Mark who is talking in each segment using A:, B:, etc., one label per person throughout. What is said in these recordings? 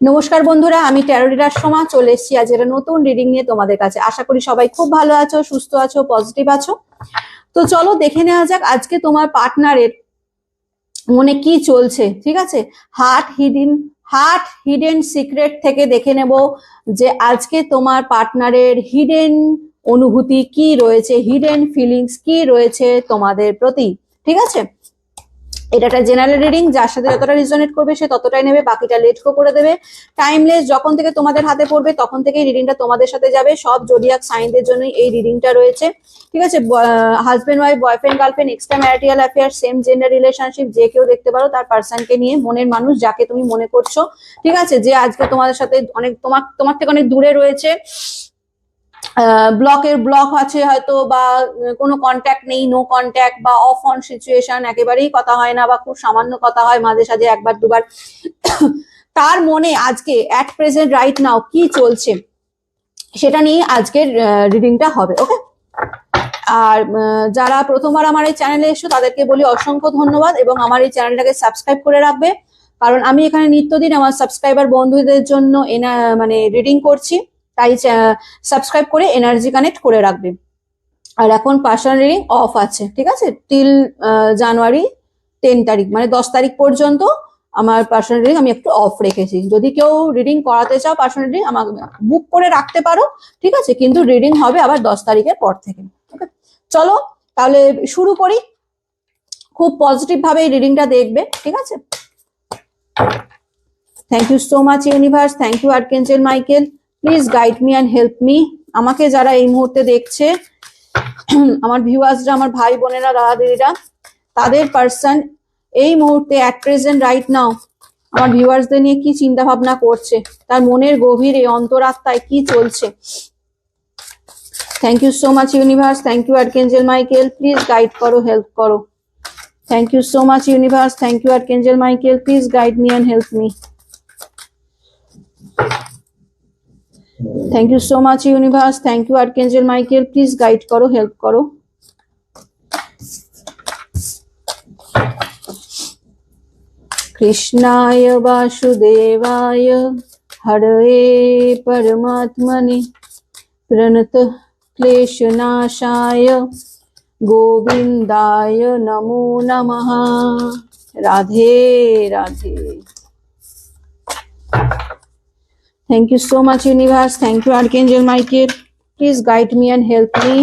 A: নমস্কার বন্ধুরা, আমি ট্যারো রিডার সোমা চলে এসেছি আজ একটা নতুন রিডিং নিয়ে তোমাদের কাছে। আশা করি সবাই খুব ভালো আছো, সুস্থ আছো, পজিটিভ আছো। তো চলো দেখে নেওয়া যাক আজকে তোমার পার্টনারের মনে কি চলছে। ঠিক আছে, হার্ট হিডেন সিক্রেট থেকে দেখে নেব যে আজকে তোমার পার্টনারের হিডেন অনুভূতি কি রয়েছে, হিডেন ফিলিংস কি রয়েছে তোমাদের প্রতি। ঠিক আছে, এটা একটা জেনারেল রিডিং, যার সাথে যতটা রিজনেট করবে সে ততটাই নেবে, বাকিটা লেট গো করে দেবে। টাইমলেস, যখন থেকে তোমাদের হাতে পড়বে তখন থেকেই রিডিংটা তোমাদের সাথে যাবে। সব জোডিয়াক সাইনদের জন্যই এই রিডিংটা রয়েছে। ঠিক আছে, husband wife, boyfriend girlfriend, extra marital affair, same gender relationship, যে কেউ দেখতে পারো তার পার্সনকে নিয়ে, মনের মানুষ যাকে তুমি মনে করছো। ঠিক আছে, যে আজকে তোমাদের সাথে অনেক তোমার থেকে অনেক দূরে রয়েছে, ব্লক আছে হয়তো, বা কোনো কন্ট্যাক্ট নেই, নো কন্ট্যাক্ট বা অফ অন সিচুয়েশন, একেবারেই কথা হয় না বা খুব সামান্য কথা হয় মাঝে সাঝে একবার দুবার। তার মনে আজকে অ্যাট প্রেজেন্ট রাইট নাও কি চলছে সেটা নিয়ে আজকের রিডিংটা হবে। ওকে, আর যারা প্রথমবার আমার এই চ্যানেলে এসো তাদেরকে বলি অসংখ্য ধন্যবাদ, এবং আমার এই চ্যানেলটাকে সাবস্ক্রাইব করে রাখবে, কারণ আমি এখানে নিত্যদিন আমার সাবস্ক্রাইবার বন্ধুদের জন্য মানে রিডিং করছি, তাই সাবস্ক্রাইব করে এনার্জি কানেক্ট করে রাখবে। আর এখন পার্সোনাল রিডিং অফ আছে, ঠিক আছে, টিল জানুয়ারি 10 তারিখ, মানে 10 তারিখ পর্যন্ত আমার পার্সোনাল রিডিং আমি একটু অফ রেখেছি। যদি কেউ রিডিং করাতে চাও পার্সোনাল রিডিং আমাকে বুক করে রাখতে পারো, ঠিক আছে, কিন্তু রিডিং হবে আবার 10 তারিখের পর থেকে। ওকে, চলো তাহলে শুরু করি। খুব পজিটিভ ভাবে এই রিডিংটা দেখবে, ঠিক আছে। Thank you so much universe, thank you archangel Michael, please guide me and help me. আমাকে যারা এই মুহূর্তে দেখছে, আমার ভিউয়ার্সরা, আমার ভাই বোনেরা, দাদা দিদিরা, তাদের পার্সন এই মুহূর্তে অ্যাট প্রেজেন্ট রাইট নাও আমার ভিউয়ার্সদের নিয়ে কি চিন্তা ভাবনা করছে, তার মনের গভীরে অন্তরাত্মায় কি চলছে। Thank you so much universe, thank you archangel Michael, please guide করো, হেল্প করো। Thank you so much universe, thank you archangel Michael, please guide me and help me. Thank you so much universe, thank you archangel Michael, please guide করো, help করো। কৃষ্ণায় বাসুদেবায় হরে পরমাত্মনে প্রণত ক্লেশনাশায় গোবিন্দায় নমো নমঃ। Radhe Radhe. Thank you so much universe, thank you archangel Michael, please guide me and help me.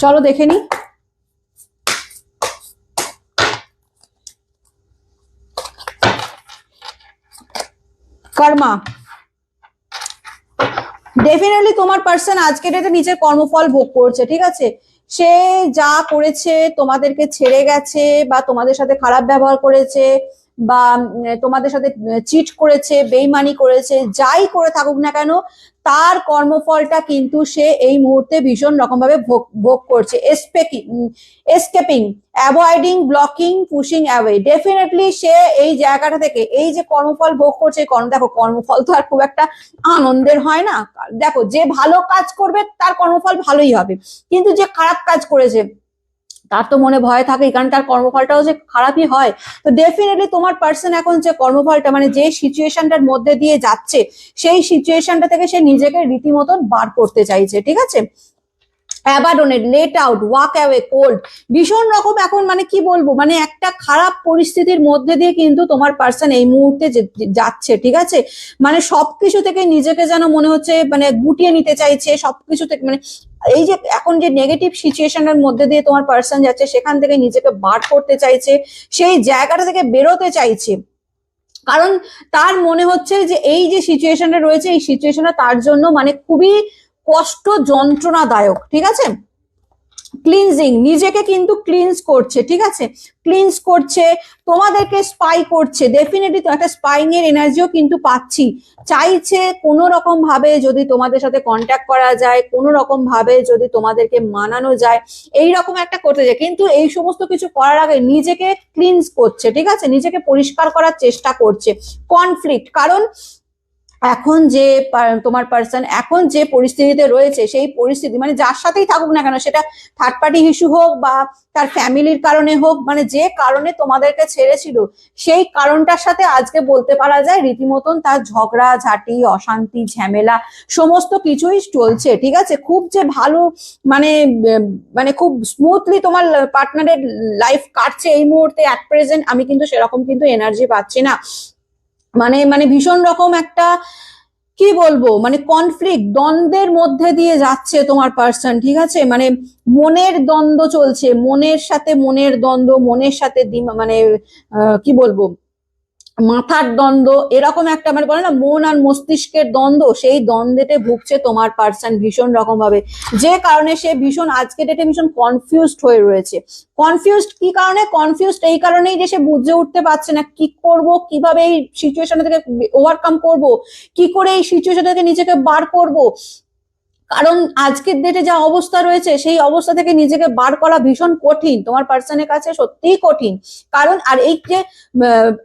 A: চলো দেখে নি। কর্মা, ডেফিনেটলি তোমার পার্সন আজকে ডেটে নিজের কর্মফল ভোগ করছে। ঠিক আছে, সে যা করেছে, তোমাদেরকে ছেড়ে গেছে বা তোমাদের সাথে খারাপ ব্যবহার করেছে বা তোমাদের সাথে চিট করেছে, বেইমানি করেছে, যাই করে থাকুক না কেন, তার কর্মফলটা কিন্তু সে এই মুহূর্তে ভীষণ রকম ভাবে ভোগ করছে। Escaping, avoiding, blocking, pushing away. Definitely সে এই জায়গাটা থেকে এই যে কর্মফল ভোগ করছে, দেখো কর্মফল তো আর খুব একটা আনন্দের হয় না। দেখো, যে ভালো কাজ করবে তার কর্মফল ভালোই হবে, কিন্তু যে খারাপ কাজ করেছে তার তো মনে ভয় থাকে, কারণ তার কর্মফলটাও যে খারাপই হয়। তো ডেফিনেটলি তোমার পার্সন এখন যে কর্মফলটা, মানে যে সিচুয়েশনটার মধ্যে দিয়ে যাচ্ছে, সেই সিচুয়েশনটা থেকে সে নিজেকে রীতিমতন বার করতে চাইছে। ঠিক আছে, abandon it, let out, walk away, cold, ভীষণ রকম এখন মানে কি বলবো, মানে একটা খারাপ পরিস্থিতির মধ্যে দিয়ে কিন্তু তোমার পার্সন এই মুহূর্তে যাচ্ছে। ঠিক আছে, মানে সবকিছু থেকে নিজেকে যেন মনে হচ্ছে মানে গুটিয়ে নিতে চাইছে, সবকিছু থেকে মানে এই যে এখন যে নেগেটিভ সিচুয়েশনের মধ্যে দিয়ে তোমার পার্সন যাচ্ছে, সেখান থেকে নিজেকে বার করতে চাইছে, সেই জায়গাটা থেকে বেরোতে চাইছে। কারণ তার মনে হচ্ছে যে এই যে সিচুয়েশনটা রয়েছে, এই সিচুয়েশনটা তার জন্য মানে খুবই কষ্ট, যন্ত্রণাদায়ক। ঠিক আছে, ক্লিনজিং, নিজেকে কিন্তু ক্লিনস করছে, ঠিক আছে, ক্লিনস করছে, তোমাদেরকে স্পাই করছে, ডেফিনেটলি তো একটা স্পাইং এর এনার্জিও কিন্তু পাচ্ছি, চাইছে কোনো রকম ভাবে যদি তোমাদের সাথে কন্ট্যাক্ট করা যায়, কোনো রকম ভাবে যদি তোমাদেরকে মানানো যায়, এই রকম একটা করতে যায়, কিন্তু এই সমস্ত কিছু করার আগে নিজেকে ক্লিনস করছে, ঠিক আছে, নিজেকে পরিষ্কার করার চেষ্টা করছে। কনফ্লিক্ট, কারণ এখন যে তোমার পার্সন এখন যে পরিস্থিতিতে রয়েছে, সেই পরিস্থিতি মানে যার সাথেই থাকুক না কেন, সেটা থার্ড পার্টি ইস্যু হোক বা তার ফ্যামিলির কারণে হোক, মানে যে কারণে তোমাদেরকে ছেড়েছিল, সেই কারণটার সাথে আজকে বলতে পারা যায় রীতিমতন তার ঝগড়া ঝাঁটি, অশান্তি, ঝামেলা সমস্ত কিছুই চলছে, ঠিক আছে, খুব যে ভালো মানে মানে খুব স্মুথলি তোমার পার্টনারের লাইফ কাটছে এই মুহূর্তে অ্যাট প্রেজেন্ট, আমি কিন্তু সেরকম কিন্তু এনার্জি পাচ্ছি না। মানে মানে ভীষণ রকম একটা কি বলবো, মানে কনফ্লিক্ট, দ্বন্দ্বের মধ্যে দিয়ে যাচ্ছে তোমার পার্সন, ঠিক আছে, মানে মনের দ্বন্দ্ব চলছে, মনের সাথে মনের দ্বন্দ্ব, মনের সাথে মানে কি বলবো, মাথার দ্বন্দ্ব, এরকম একটা মানে বলে না মন আর মস্তিষ্কের দ্বন্দ্ব, সেই দ্বন্দ্বেতে ভুগছে তোমার পার্সন ভীষণ রকম ভাবে, যে কারণে সে ভীষণ আজকে ডেটে ভীষণ কনফিউজড হয়ে রয়েছে। কনফিউজড কি কারণে? কনফিউজড এই কারণেই যে সে বুঝে উঠতে পারছে না কি করব, কিভাবে এই সিচুয়েশন থেকে ওভারকাম করব, কি করে এই সিচুয়েশন থেকে নিজেকে বার করব, কারণ আজকের ডেটে যা অবস্থা রয়েছে সেই অবস্থা থেকে নিজেকে বার করা ভীষণ কঠিন তোমার পার্সনের কাছে, সত্যিই কঠিন। কারণ আর এই যে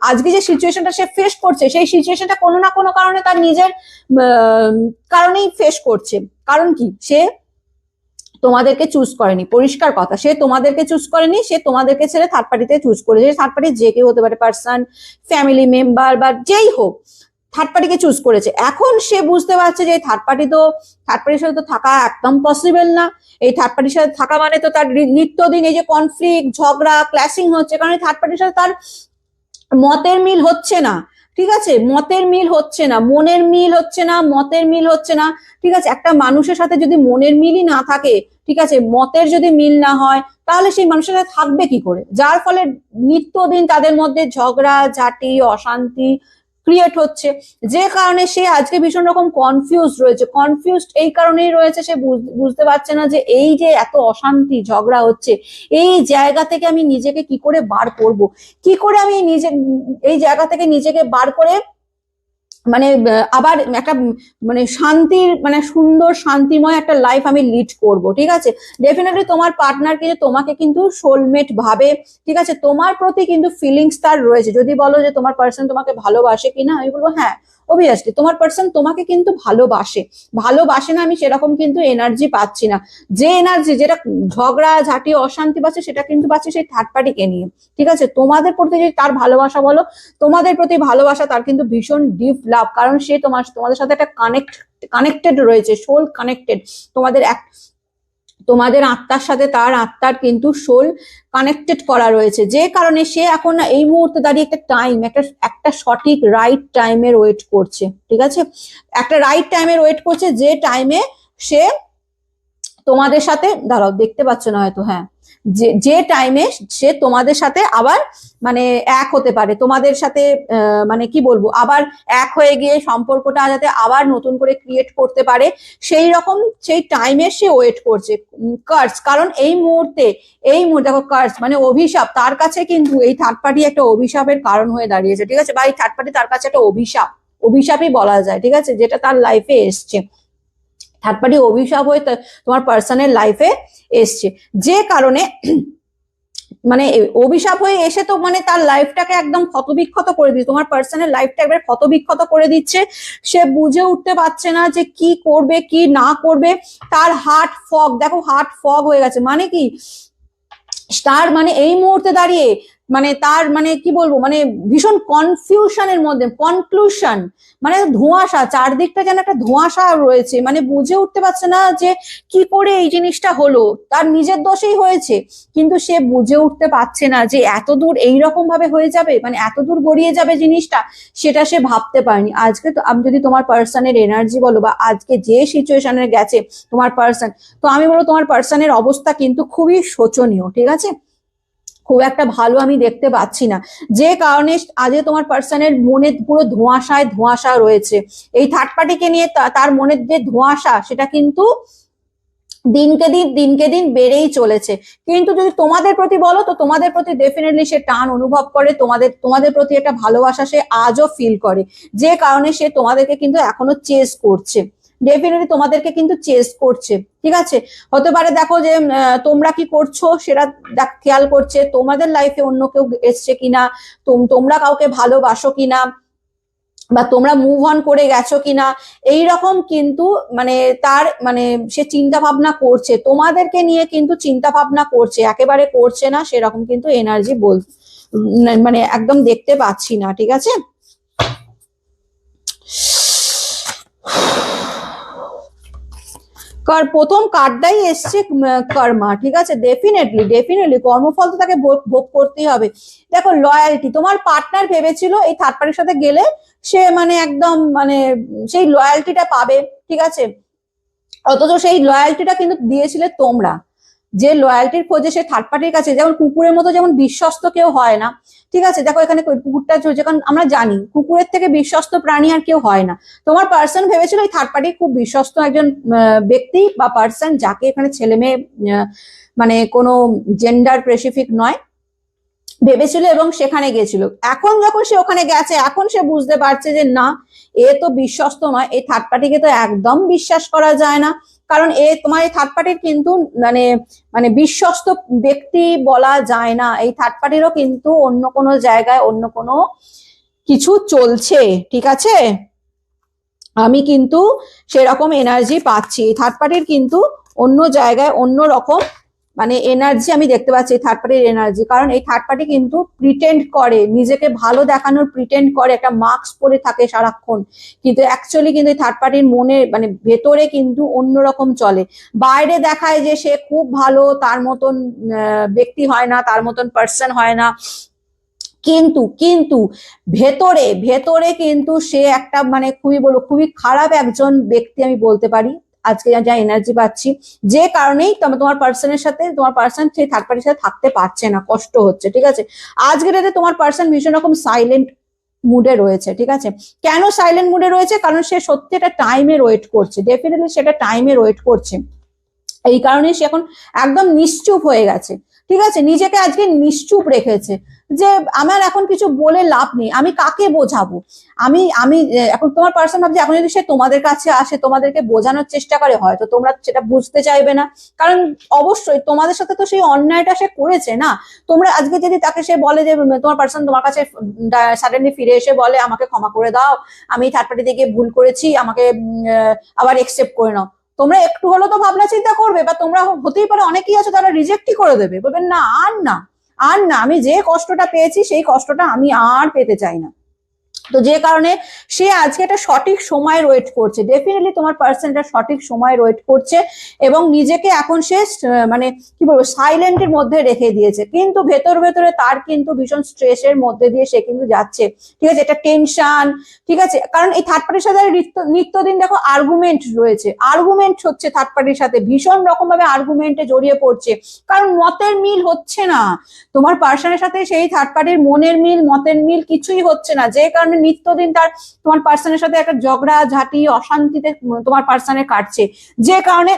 A: আজকে যে সিচুয়েশনটা সে ফেস করছে, সেই সিচুয়েশনটা কোনো না কোনো কারণে তার নিজের কারণেই ফেস করছে। কারণ কি? সে তোমাদেরকে চুজ করেনি, পরিষ্কার কথা, সে তোমাদেরকে চুজ করেনি, সে তোমাদেরকে ছেড়ে থার্ড পার্টিতে চুজ করেছে। থার্ড পার্টি যে কেউ হতে পারে, পার্সন, ফ্যামিলি মেম্বার বা যেই হোক, থার্ড পার্টিকে চুজ করেছে। এখন সে বুঝতে পারছে যে থার্ড পার্টির সাথে তো থাকা একদম পসিবল না। এই থার্ড পার্টির সাথে থাকা মানে তো তার নিত্যদিন এই যে কনফ্লিক্ট, ঝগড়া, ক্ল্যাশিং হচ্ছে, কারণ এই থার্ড পার্টির সাথে তার মতের মিল হচ্ছে না, ঠিক আছে, মতের মিল হচ্ছে না, মনের মিল হচ্ছে না, মতের মিল হচ্ছে না, ঠিক আছে। একটা মানুষের সাথে যদি মনের মিলই না থাকে, ঠিক আছে, মতের যদি মিল না হয়, তাহলে সেই মানুষের সাথে থাকবে কি করে? যার ফলে নিত্যদিন তাদের মধ্যে ঝগড়া ঝাঁটি, অশান্তি ক্রিয়েট হচ্ছে, যে কারণে সে আজকে ভীষণ রকম কনফিউজ রয়েছে। কনফিউজড এই কারণেই রয়েছে, সে বুঝতে পারছে না যে এই যে এত অশান্তি ঝগড়া হচ্ছে, এই জায়গা থেকে আমি নিজেকে কি করে বার করব, কি করে আমি নিজে এই জায়গা থেকে নিজেকে বার করে মানে আবার একটা মানে শান্তির মানে সুন্দর শান্তিময় একটা লাইফ আমি লিড করব, ঠিক আছে। ডেফিনেটলি তোমার পার্টনার কিন্তু তোমাকে কিন্তু সোলমেট ভাবে, ঠিক আছে, তোমার প্রতি কিন্তু ফিলিংস তার রয়েছে। যদি বলো যে তোমার পার্সন তোমাকে ভালোবাসে কিনা, আমি বলবো হ্যাঁ, অবভিয়াসলি তোমার পার্সন তোমাকে কিন্তু ভালোবাসে। ভালোবাসে না আমি সেরকম কিন্তু এনার্জি পাচ্ছি না। যে এনার্জি, যেটা ঝগড়া ঝাঁটি অশান্তি পাচ্ছে, সেটা কিন্তু পাচ্ছে সেই থার্ড পার্টিকে নিয়ে, ঠিক আছে। তোমাদের প্রতি যদি তার ভালোবাসা বলো, তোমাদের প্রতি ভালোবাসা তার কিন্তু ভীষণ ডিপ লাভ, কারণ সে তোমাদের সাথে একটা কানেক্টেড রয়েছে, সোল কানেক্টেড, তোমাদের এক তোমাদের আত্মার সাথে তার আত্মার কিন্তু সোল কানেক্টেড করা রয়েছে, যে কারণে সে এখন না এই মুহূর্তে দাঁড়িয়ে একটা টাইম, একটা সঠিক রাইট টাইমের ওয়েট করছে, ঠিক আছে, একটা রাইট টাইমের ওয়েট করছে, যে টাইমে সে তোমাদের সাথে, দাঁড়াও দেখতে পাচ্ছ না হয়তো, হ্যাঁ, যে টাইমে সে তোমাদের সাথে আবার মানে এক হতে পারে, তোমাদের সাথে মানে কি বলবো, আবার এক হয়ে গিয়ে সম্পর্কটা যাতে আবার নতুন করে ক্রিয়েট করতে পারে, সেই রকম সেই টাইমে সে ওয়েট করছে। কার্স, কারণ এই মুহূর্তে দেখো, কার্স মানে অভিশাপ, তার কাছে কিন্তু এই থার্ড পার্টি একটা অভিশাপের কারণ হয়ে দাঁড়িয়েছে, ঠিক আছে, বা এই থার্ড পার্টি তার কাছে একটা অভিশাপই বলা যায়, ঠিক আছে, যেটা তার লাইফে এসছে। থার্ড পার্টি অভিশাপ হয়ে তোমার পার্সনের লাইফে এসছে, যে কারণে মানে অভিশাপ হয়ে এসে তো মানে তার লাইফটাকে একদম ক্ষতবিক্ষত করে দিচ্ছে, তোমার পার্সনের লাইফটা একবার ক্ষতবিক্ষত করে দিচ্ছে। সে বুঝে উঠতে পারছে না যে কি করবে কি না করবে। তার হার্ট ফগ, দেখো হার্ট ফগ হয়ে গেছে, মানে কি তার মানে এই মুহূর্তে দাঁড়িয়ে মানে তার মানে কি বলবো, মানে ভীষণ কনফিউশনের মধ্যে, কনক্লুশন মানে ধোঁয়াশা, চারদিকটা যেন একটা ধোঁয়াশা রয়েছে, মানে বুঝে উঠতে পারছে না যে কি করে এই জিনিসটা হলো, তার নিজের দোষেই হয়েছে, কিন্তু সে বুঝে উঠতে পারছে না যে এত দূর এইরকম ভাবে হয়ে যাবে, মানে এত দূর গড়িয়ে যাবে জিনিসটা, সেটা সে ভাবতে পারেনি। আজকে তো আমি যদি তোমার পার্সনের এনার্জি বলো, বা আজকে যে সিচুয়েশনে গেছে তোমার পার্সন, তো আমি বলবো তোমার পার্সনের অবস্থা কিন্তু খুবই শোচনীয়, ঠিক আছে, খুব একটা ভালো আমি দেখতে পাচ্ছি না, যে কারণে আজকে তোমার পার্সনের মনে পুরো ধোঁয়াশা রয়েছে। এই থার্ড পার্টিকে নিয়ে তার মনের যে ধোঁয়াশা, সেটা কিন্তু দিনকে দিন বেড়েই চলেছে। কিন্তু যদি তোমাদের প্রতি বলো, তো তোমাদের প্রতি ডেফিনেটলি সে টান অনুভব করে, তোমাদের প্রতি একটা ভালোবাসা সে আজও ফিল করে, যে কারণে সে তোমাদেরকে কিন্তু এখনো চেস করছে, ডেফিনেটলি তোমাদেরকে কিন্তু চেস করছে। ঠিক আছে, হতে পারে দেখো যে তোমরা কি করছো সেটা খেয়াল করছে, তোমাদের লাইফে অন্য কেউ এসছে কিনা, তোমরা কাউকে ভালোবাসো কিনা, বা তোমরা মুভ অন করে গেছো কিনা, এইরকম কিন্তু মানে তার মানে সে চিন্তা ভাবনা করছে, তোমাদেরকে নিয়ে কিন্তু চিন্তা ভাবনা করছে, একেবারে করছে না সেরকম কিন্তু এনার্জি মানে একদম দেখতে পাচ্ছি না। ঠিক আছে, প্রথম কার্ডটাই এসছে কর্মা। ঠিক আছে, ডেফিনেটলি কর্মফল তো তাকে ভোগ করতেই হবে। দেখো লয়ালটি, তোমার পার্টনার ভেবেছিল এই থার্ড পার্টির সাথে গেলে সে মানে একদম মানে সেই লয়ালটিটা পাবে। ঠিক আছে, অথচ সেই লয়ালটিটা কিন্তু দিয়েছিলে তোমরা, যে লয়ালটির খোঁজে সে থার্ড পার্টির কাছে, যেমন কুকুরের মতো যেমন বিশ্বস্ত কেউ হয় না। ঠিক আছে, দেখো এখানে কুকুরটা যখন আমরা জানি কুকুরের থেকে বিশ্বস্ত প্রাণী আর কেউ হয় না, তোমার পার্সন ভেবেছিল এই থার্ড পার্টি খুব বিশ্বস্ত একজন ব্যক্তি বা পার্সন, যাকে এখানে ছেলে মেয়ে মানে কোনো জেন্ডার স্পেসিফিক নয় ভেবেছিল এবং সেখানে গেছিল। এখন যখন সে ওখানে গেছে, এখন সে বুঝতে পারছে যে না, এ তো বিশ্বস্ত নয়, এই থার্ড পার্টিকে তো একদম বিশ্বাস করা যায় না, কারণ তোমার এই থার্ড পার্টির কিন্তু মানে মানে বিশ্বস্ত ব্যক্তি বলা যায় না, এই থার্ড পার্টিরও কিন্তু অন্য কোনো জায়গায় অন্য কোনো কিছু চলছে। ঠিক আছে, আমি কিন্তু সেরকম এনার্জি পাচ্ছি, থার্ড পার্টির কিন্তু অন্য জায়গায় অন্য রকম মানে এনার্জি আমি দেখতে পাচ্ছি, থার্ড পার্টির এনার্জি। কারণ এই থার্ড পার্টি কিন্তু প্রিটেন্ড করে, নিজেকে ভালো দেখানোর প্রিটেন্ড করে, একটা মাস্ক পরে থাকে সারাক্ষণ, কিন্তু অ্যাকচুয়ালি কিন্তু এই থার্ড পার্টির মনে মানে ভেতরে কিন্তু অন্যরকম চলে। বাইরে দেখায় যে সে খুব ভালো, তার মতন ব্যক্তি হয় না, তার মতন পার্সন হয় না, কিন্তু কিন্তু ভেতরে ভেতরে কিন্তু সে একটা মানে খুবই খারাপ একজন ব্যক্তি আমি বলতে পারি আজকে যা এনার্জি পাচ্ছি, যে কারণেই তোমার পার্সনের সাথে তোমার পার্সন সেই থার্ড পার্টির সাথে থাকতে পারছে না, কষ্ট হচ্ছে। ঠিক আছে, আজকের ডেটে তোমার পার্সন ভীষণ রকম সাইলেন্ট মুডে রয়েছে। ঠিক আছে, কেন সাইলেন্ট মুডে রয়েছে? কারণ সে সত্যি একটা টাইমের ওয়েট করছে, ডেফিনেটলি সেটা টাইমের ওয়েট করছে, এই কারণে সে এখন একদম নিশ্চুপ হয়ে গেছে। ঠিক আছে, নিজেকে আজকে নিশ্চুপ রেখেছে যে আমার এখন কিছু বলে লাভ নেই, আমি কাকে বোঝাবো, আমি আমি এখন তোমার পার্সন ভাবছে এখন যদি সে তোমাদের কাছে আসে তোমাদেরকে বোঝানোর চেষ্টা করে, হয়তো তোমরা সেটা বুঝতে চাইবে না, কারণ অবশ্যই তোমাদের সাথে তো সেই অন্যায়টা সে করেছে না। তোমরা আজকে যদি তাকে সে বলে যে তোমার পার্সন তোমার কাছে সাডেনলি ফিরে এসে বলে আমাকে ক্ষমা করে দাও, আমি থার্ড পার্টি থেকে ভুল করেছি, আমাকে আবার একসেপ্ট করে নাও, তোমরা একটু হলেও তো ভাবনা চিন্তা করবে, বা তোমরা হতেই পারে অনেকেই আছে তারা রিজেক্টই করে দেবে, বলবেন না আর না আমি যে কষ্টটা পেয়েছি সেই কষ্টটা আমি আর পেতে চাই না। তো যে কারণে সে আজকে একটা সঠিক সময় ওয়েট করছে, ডেফিনেটলি তোমার পার্সন একটা সঠিক সময় ওয়েট করছে এবং নিজেকে এখন সে মানে কি বলবো সাইলেন্টের মধ্যে রেখে দিয়েছে, কিন্তু ভেতরে তার কিন্তু ভীষণ স্ট্রেসের মধ্যে দিয়ে সে কিন্তু যাচ্ছে। ঠিক আছে, এটা টেনশন। ঠিক আছে, কারণ এই থার্ড পার্টির সাথে নিত্যদিন দেখো আর্গুমেন্ট রয়েছে, আর্গুমেন্ট হচ্ছে থার্ড পার্টির সাথে, ভীষণ রকম ভাবে আর্গুমেন্টে জড়িয়ে পড়ছে, কারণ মতের মিল হচ্ছে না তোমার পার্সনের সাথে, সেই থার্ড পার্টির মনের মিল মতের মিল কিছুই হচ্ছে না, যে কারণে নিত্যদিন তোমার পার্সনের সাথে একটা ঝগড়া ঝাঁটি অশান্তিতে তোমার পার্সনে কাটছে, যে কারণে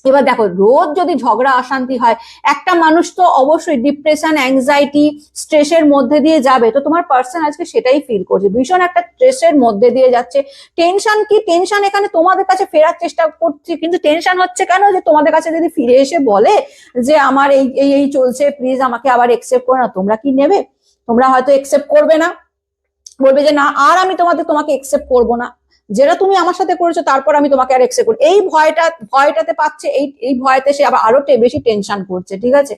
A: এবার দেখো রোজ যদি ঝগড়া অশান্তি হয় একটা মানুষ তো অবশ্যই ডিপ্রেশন অ্যাংজাইটি স্ট্রেসের মধ্যে দিয়ে যাবে, তো তোমার পার্সন আজকে সেটাই ফিল করছে, ভীষণ একটা স্ট্রেসের মধ্যে দিয়ে যাচ্ছে। টেনশন কি? টেনশন এখানে তোমাদের কাছে ফেরার চেষ্টা করছি, কিন্তু টেনশন হচ্ছে কেন? যে তোমাদের কাছে যদি ফিরে এসে বলে যে আমার এই চলছে, প্লিজ আমাকে আবার একসেপ্ট করো না, তোমরা কি নেবে? তোমরা হয়তো একসেপ্ট করবে না, বলবে যে না আর আমি তোমাকে একসেপ্ট করবো না, যেটা তুমি আমার সাথে করেছো তারপর আমি তোমাকে আর একসেপ্ট করি, এই ভয়টাতে পাচ্ছে, এই ভয়তে সে আবার আরো বেশি টেনশন করছে। ঠিক আছে,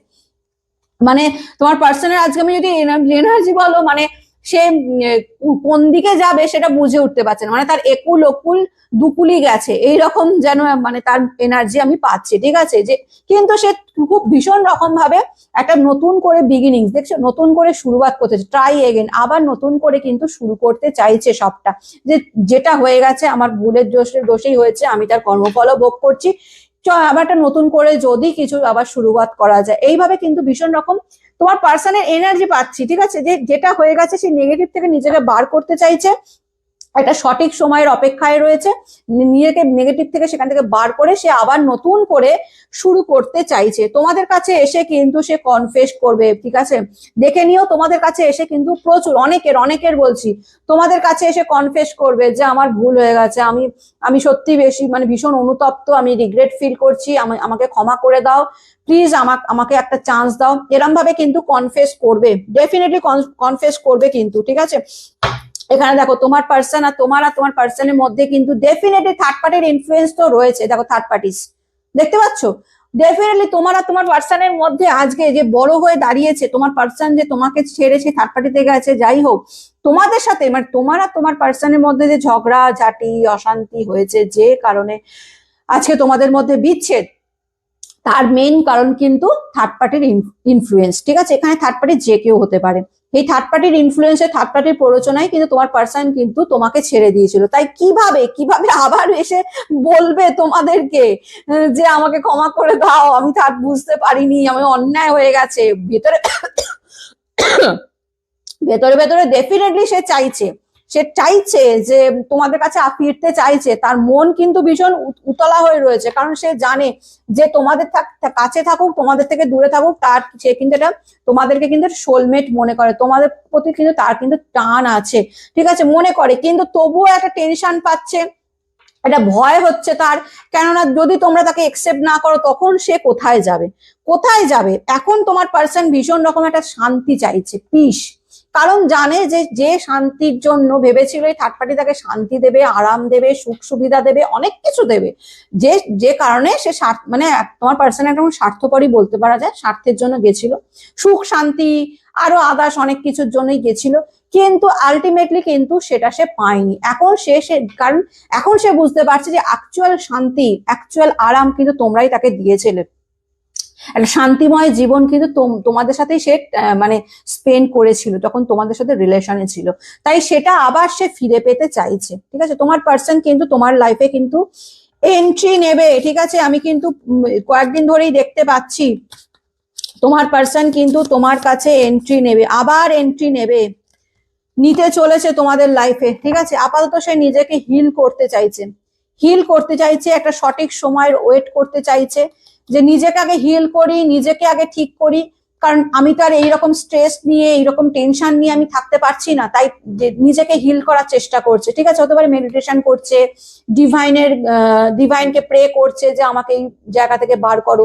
A: মানে তোমার পার্সনের আজকে আমি যদি এনার্জি বলো মানে সে কোন দিকে যাবে সেটা বুঝে উঠতে পারছে না, মানে তার একুল ওকুল দুকুলি গেছে এইরকম যেন মানে তার এনার্জি আমি পাচ্ছি। ঠিক আছে, যে কিন্তু সে খুব ভীষণ রকম ভাবে একটা নতুন করে বিগিনিংস দেখছো, নতুন করে শুরুয়াত করতেছে, ট্রাই এগেন, আবার নতুন করে কিন্তু শুরু করতে চাইছে সবটা, যে যেটা হয়ে গেছে আমার ভুলের দোষেই হয়েছে, আমি তার কর্মফলও ভোগ করছি, আবার একটা নতুন করে যদি কিছু আবার শুরুয়াত করা যায়, এইভাবে কিন্তু ভীষণ রকম তোমার পার্সনের এনার্জি পাচ্ছি। ঠিক আছে, যে যেটা হয়ে গেছে সেই নেগেটিভ থেকে নিজেকে বার করতে চাইছে একটা সঠিক সময়ের অপেক্ষায় রয়েছে, নিজেকে নেগেটিভ থেকে সেখান থেকে বার করে সে আবার নতুন করে শুরু করতে চাইছে। তোমাদের কাছে এসে কিন্তু সে কনফেস করবে, ঠিক আছে? দেখে নিও, তোমাদের কাছে এসে কিন্তু প্রচুর অনেকের বলছি, তোমাদের কাছে এসে কনফেস করবে যে আমার ভুল হয়ে গেছে, আমি সত্যি বেশি মানে ভীষণ অনুতপ্ত, আমি রিগ্রেট ফিল করছি, আমাকে ক্ষমা করে দাও প্লিজ, আমাকে একটা চান্স দাও, এরম ভাবে কিন্তু কনফেস করবে, ডেফিনেটলি কনফেস করবে কিন্তু, ঠিক আছে? এখানে দেখো তোমার পার্সন আর তোমার পার্সনের মধ্যে কিন্তু ডেফিনেটলি থার্ড পার্টির ইনফ্লুয়েন্স তো রয়েছে। দেখো থার্ড পার্টিস দেখতে পাচ্ছ, ডেফিনেটলি তোমার আর তোমার পার্সনের মধ্যে আজকে যে বড় হয়ে দাঁড়িয়েছে, তোমার পার্সন যে তোমাকে ছেড়ে সে থার্ড পার্টিতে গেছে, যাই হোক তোমাদের সাথে মানে তোমার আর তোমার পার্সনের মধ্যে যে ঝগড়া ঝাঁটি অশান্তি হয়েছে, যে কারণে আজকে তোমাদের মধ্যে বিচ্ছেদ, তার মেইন কারণ কিন্তু থার্ড পার্টির ইনফ্লুয়েন্স, ঠিক আছে? এখানে থার্ড পার্টি যে কেউ হতে পারে, এই থার্ড পার্টির ইনফ্লুয়েন্সে থার্ড পার্টির প্ররোচনায় কিন্তু তোমার পার্সন কিন্তু তোমাকে ছেড়ে দিয়েছিল। তাই কিভাবে আবার এসে বলবে তোমাদেরকে যে আমাকে ক্ষমা করে দাও, আমি থার্ড বুঝতে পারিনি, আমি অন্যায় হয়ে গেছে, ভেতরে ভেতরে ভেতরে ডেফিনেটলি সে চাইছে যে তোমাদের কাছে ফিরতে চাইছে, তার মন কিন্তু ভীষণ উতলা হয়ে রয়েছে, কারণ সে জানে যে তোমাদের কাছে থাকুক তোমাদের থেকে দূরে থাকুক, তার সে কিন্তু এটা তোমাদেরকে কিন্তু সোলমেট মনে করে, তোমাদের প্রতি কিন্তু তার কিন্তু টান আছে, ঠিক আছে? মনে করে, কিন্তু তবুও একটা টেনশন পাচ্ছে, একটা ভয় হচ্ছে তার, কেননা যদি তোমরা তাকে একসেপ্ট না করো তখন সে কোথায় যাবে। এখন তোমার পার্সন ভীষণ রকম একটা শান্তি চাইছে, পিস, কারণ জানে যে শান্তির জন্য ভেবেছিল এই থার্ড পার্টি তাকে শান্তি দেবে, আরাম দেবে, সুখ সুবিধা দেবে, অনেক কিছু দেবে, যে কারণে সে মানে তোমার পার্সন একদম স্বার্থপরই বলতে পারা যায়, স্বার্থের জন্য গেছিল, সুখ শান্তি আরো আদার্স অনেক কিছুর জন্যই গেছিল, কিন্তু আলটিমেটলি কিন্তু সেটা সে পায়নি। এখন কারণ এখন সে বুঝতে পারছে যে অ্যাকচুয়াল শান্তি, অ্যাকচুয়াল আরাম কিন্তু তোমরাই তাকে দিয়েছিলে, একটা শান্তিময় জীবন কিন্তু তোমাদের সাথেই সে মানে স্পেন্ড করেছিল যখন তোমাদের সাথে রিলেশনে ছিল, তাই সেটা আবার সে ফিরে পেতে চাইছে, ঠিক আছে? তোমার পার্সন কিন্তু তোমার লাইফে কিন্তু এন্ট্রি নেবে, ঠিক আছে? আমি কিন্তু কয়েকদিন ধরেই দেখতে পাচ্ছি তোমার পার্সন কিন্তু তোমার কাছে এন্ট্রি নেবে, আবার এন্ট্রি নেবে, নিতে চলেছে তোমাদের লাইফে, ঠিক আছে? আপাতত সে নিজেকে হিল করতে চাইছে, একটা সঠিক সময়ের ওয়েট করতে চাইছে, যে নিজেকে আগে হিল করি, নিজেকে আগে ঠিক করি, কারণ আমি তো আর এইরকম স্ট্রেস নিয়ে এইরকম টেনশন নিয়ে আমি থাকতে পারছি না, তাই নিজেকে হিল করার চেষ্টা করছে, ঠিক আছে? হতে পারে মেডিটেশন করছে, ডিভাইনকে প্রে করছে যে আমাকে এই জায়গা থেকে বার করো,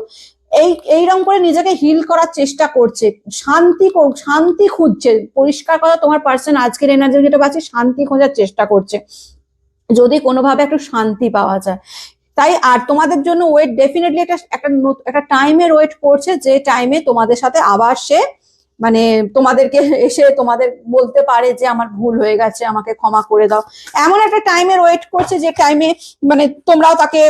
A: এইরকম করে নিজেকে হিল করার চেষ্টা করছে, শান্তি খুঁজছে, পরিষ্কার কথা তোমার পার্সন আজকের এনার্জি যেটা পাচ্ছে, শান্তি খোঁজার চেষ্টা করছে, যদি কোনোভাবে একটু শান্তি পাওয়া যায়। তাই আর তোমাদের জন্য ওয়েট ডেফিনেটলি একটা টাইমের ওয়েট করছে, যে টাইমে তোমাদের সাথে আবার সে মানে তোমাদেরকে এসে তোমাদের বলতে পারে যে আমার ভুল হয়ে গেছে, আমাকে ক্ষমা করে দাও, এমন একটা টাইমের ওয়েট করছে যে টাইমে মানে তোমরাও তাকে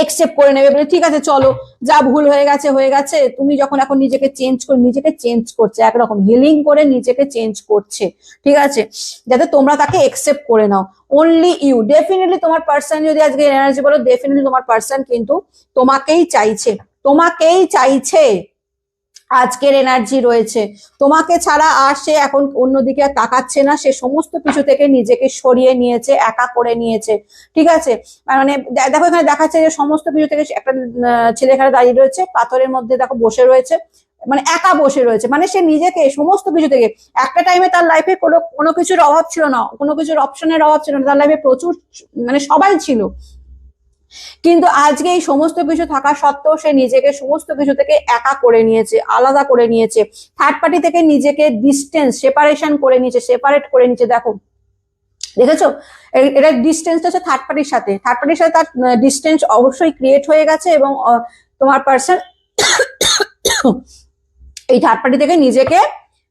A: একসেপ্ট করে নেবে, বলে ঠিক আছে চলো, যা ভুল হয়ে গেছে, তুমি যখন এখন নিজেকে চেঞ্জ করছে, একরকম হিলিং করে নিজেকে চেঞ্জ করছে, ঠিক আছে? যাতে তোমরা তাকে একসেপ্ট করে নাও, অনলি ইউ। ডেফিনেটলি তোমার পার্সন যদি আজকে এনার্জি বলো, ডেফিনেটলি তোমার পার্সন কিন্তু তোমাকেই চাইছে, আজকের এনার্জি রয়েছে তোমাকে ছাড়া, আর সে এখন অন্যদিকে আর তাকাচ্ছে না, সে সমস্ত কিছু থেকে নিজেকে সরিয়ে নিয়েছে, একা করে নিয়েছে, ঠিক আছে? মানে দেখো এখানে দেখাচ্ছে যে সমস্ত কিছু থেকে একটা ছেলে এখানে দাঁড়িয়ে রয়েছে, পাথরের মধ্যে দেখো বসে রয়েছে, মানে একা বসে রয়েছে, মানে সে নিজেকে সমস্ত কিছু থেকে, একটা টাইমে তার লাইফে কোনো কিছুর অভাব ছিল না, কোনো কিছুর অপশনের অভাব ছিল না, তার লাইফে প্রচুর মানে সবাই ছিল, কিন্তু আজকে এই সমস্ত কিছু থাকা সত্ত্বেও সে নিজেকে সমস্ত কিছু থেকে একা করে নিয়েছে, আলাদা করে নিয়েছে, থার্ড পার্টি থেকে নিজেকে সেপারেট করে নিয়েছে। দেখেছো এটা ডিস্টেন্সটা হচ্ছে থার্ড পার্টির সাথে তার ডিস্টেন্স অবশ্যই ক্রিয়েট হয়ে গেছে, এবং তোমার পার্সন এই থার্ড পার্টি থেকে নিজেকে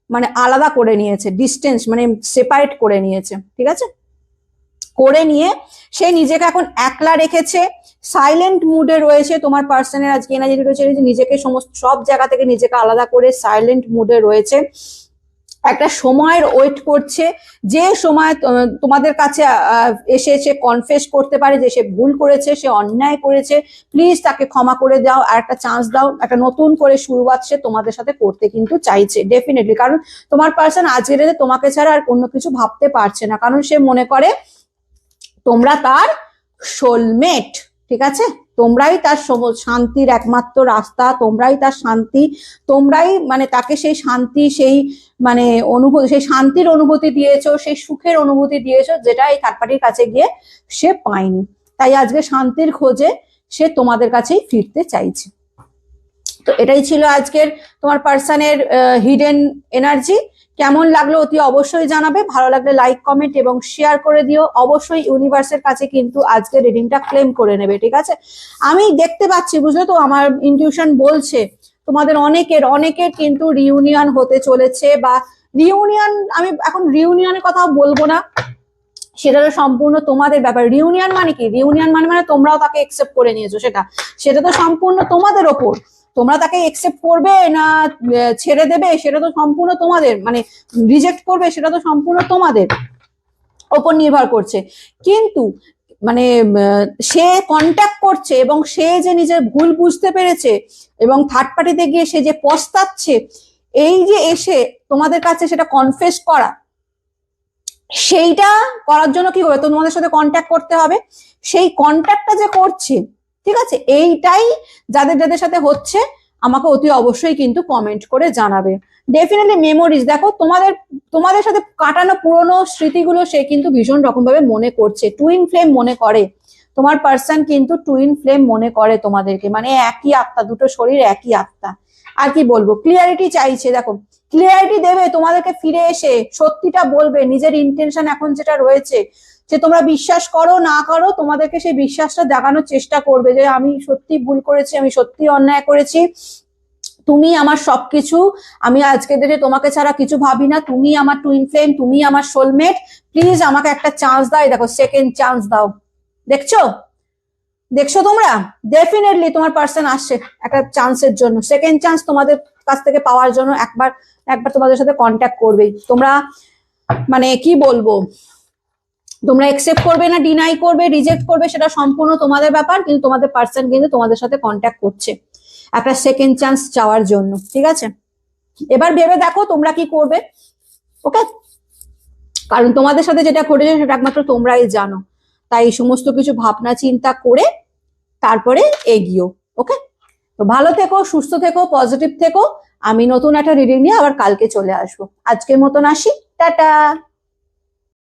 A: মানে আলাদা করে নিয়েছে, ডিস্টেন্স মানে সেপারেট করে নিয়েছে, ঠিক আছে? করে নিয়ে সে নিজেকে এখন একলা রেখেছে, সাইলেন্ট মুডে রয়েছে, তোমার পার্সনের আজকে এনার্জি রয়েছে নিজেকে সব জায়গা থেকে নিজেকে আলাদা করে সাইলেন্ট মুডে রয়েছে, একটা সময়ের ওয়েট করছে, যে সময় তোমাদের কাছে এসে সে কনফেস করতে পারে যে সে ভুল করেছে, সে অন্যায় করেছে, প্লিজ তাকে ক্ষমা করে দাও, আর একটা চান্স দাও, একটা নতুন করে শুরুয়াত সে তোমাদের সাথে করতে কিন্তু চাইছে ডেফিনেটলি। কারণ তোমার পার্সন আজকের ডেটে তোমাকে ছাড়া আর অন্য কিছু ভাবতে পারছে না, কারণ সে মনে করে তোমরা তার সোলমেট, ঠিক আছে? তোমরাই তার শান্তির একমাত্র রাস্তা, তোমরাই তার শান্তি, তোমরাই মানে তাকে সেই শান্তি, সেই মানে অনুভূতি, সেই শান্তির অনুভূতি দিয়েছো, সেই সুখের অনুভূতি দিয়েছো, যেটা এই থার্ড পার্টির কাছে গিয়ে সে পায়নি। তাই আজকে শান্তির খোঁজে সে তোমাদের কাছেই ফিরতে চাইছে। তো এটাই ছিল আজকের তোমার পার্সনের হিডেন এনার্জি। কেমন লাগলো অতি অবশ্যই জানাবে, ভালো লাগলে লাইক কমেন্ট এবং শেয়ার করে দিও। অবশ্যই ইউনিভার্সের কাছে কিন্তু আজকে রিডিংটা ক্লেম করে নেবে, ঠিক আছে? আমি দেখতে পাচ্ছি, বুঝলে তো, আমার ইনটিউশন বলছে তোমাদের অনেকের কিন্তু রিউনিয়ন হতে চলেছে, বা রিউনিয়ন, আমি এখন রিউনিয়নের কথা বলবো না, সেটা তো সম্পূর্ণ তোমাদের ব্যাপার। রিউনিয়ন মানে কি? রিউনিয়ন মানে তোমরাও তাকে একসেপ্ট করে নিয়েছো, সেটা তো সম্পূর্ণ তোমাদের ওপর। তোমরা তাকে একসেপ্ট করবে না ছেড়ে দেবে, সেটা তো সম্পূর্ণ তোমাদের, মানে রিজেক্ট করবে সেটা তো সম্পূর্ণ তোমাদের ওপর নির্ভর করছে। কিন্তু মানে সে কন্ট্যাক্ট করছে এবং সে যে নিজের ভুল বুঝতে পেরেছে এবং থার্ড পার্টিতে গিয়ে সে যে পস্তাচ্ছে, এই যে এসে তোমাদের কাছে সেটা কনফেস করা, সেইটা করার জন্য কি হবে? তোমাদের সাথে কন্ট্যাক্ট করতে হবে। সেই কন্ট্যাক্টটা যে করছে, ঠিক আছে, এইটাই যাদের সাথে হচ্ছে আমাকে অতি অবশ্যই কিন্তু কমেন্ট করে জানাবে। ডেফিনেটলি মেমোরিজ, দেখো তোমাদের সাথে কাটানো পুরনো স্মৃতিগুলো সে কিন্তু ভীষণ রকম ভাবে মনে করছে, টুইন ফ্লেম মনে করে। তোমার পার্সন কিন্তু টুইন ফ্লেম মনে করে তোমাদেরকে, মানে একই আত্মা, দুটো শরীর একই আত্মা। আর কি বলবো, ক্লিয়ারিটি চাইছে। দেখো, ক্লিয়ারিটি দেবে তোমাদেরকে, ফিরে এসে সত্যিটা বলবে, নিজের ইন্টেনশন এখন যেটা রয়েছে, যে তোমরা বিশ্বাস করো না করো, তোমাদেরকে সেই বিশ্বাসটা জাগানোর চেষ্টা করবে যে আমি সত্যি ভুল করেছি, আমি সত্যি অন্যায় করেছি, তুমি আমার সবকিছু, আমি আজকে ডেটে তোমাকে ছাড়া কিছু ভাবি না, তুমি আমার টুইন ফ্লেম, তুমি আমার সোলমেট, প্লিজ আমাকে একটা চান্স দাও। দেখো, সেকেন্ড চান্স দাও। দেখছো তোমরা? ডেফিনেটলি তোমার পার্সন আসছে একটা চান্সের জন্য, সেকেন্ড চান্স তোমাদের কাছ থেকে পাওয়ার জন্য একবার তোমাদের সাথে কন্ট্যাক্ট করবেই। তোমরা মানে কি বলবো, তোমরা একসেপ্ট করবে না ডিনাই করবে, রিজেক্ট করবে, সেটা সম্পূর্ণ তোমাদের ব্যাপার, কিন্তু তোমাদের পার্সন কিন্তু তোমাদের সাথে কন্ট্যাক্ট করছে একটা সেকেন্ড চান্স চাওয়ার জন্য, ঠিক আছে? এবার ভেবে দেখো তোমরা কি করবে, ওকে? কারণ তোমাদের সাথে যেটা ঘটেছে সেটা একমাত্র তোমরাই জানো। তাই সমস্ত কিছু ভাবনা চিন্তা করে তারপরে এগিয়েও, ওকে? তো ভালো থেকো, সুস্থ থেকো, পজিটিভ থেকো। আমি নতুন একটা রিডিং নিয়ে আবার কালকে চলে আসবো। আজকের মতন আসি, টাটা।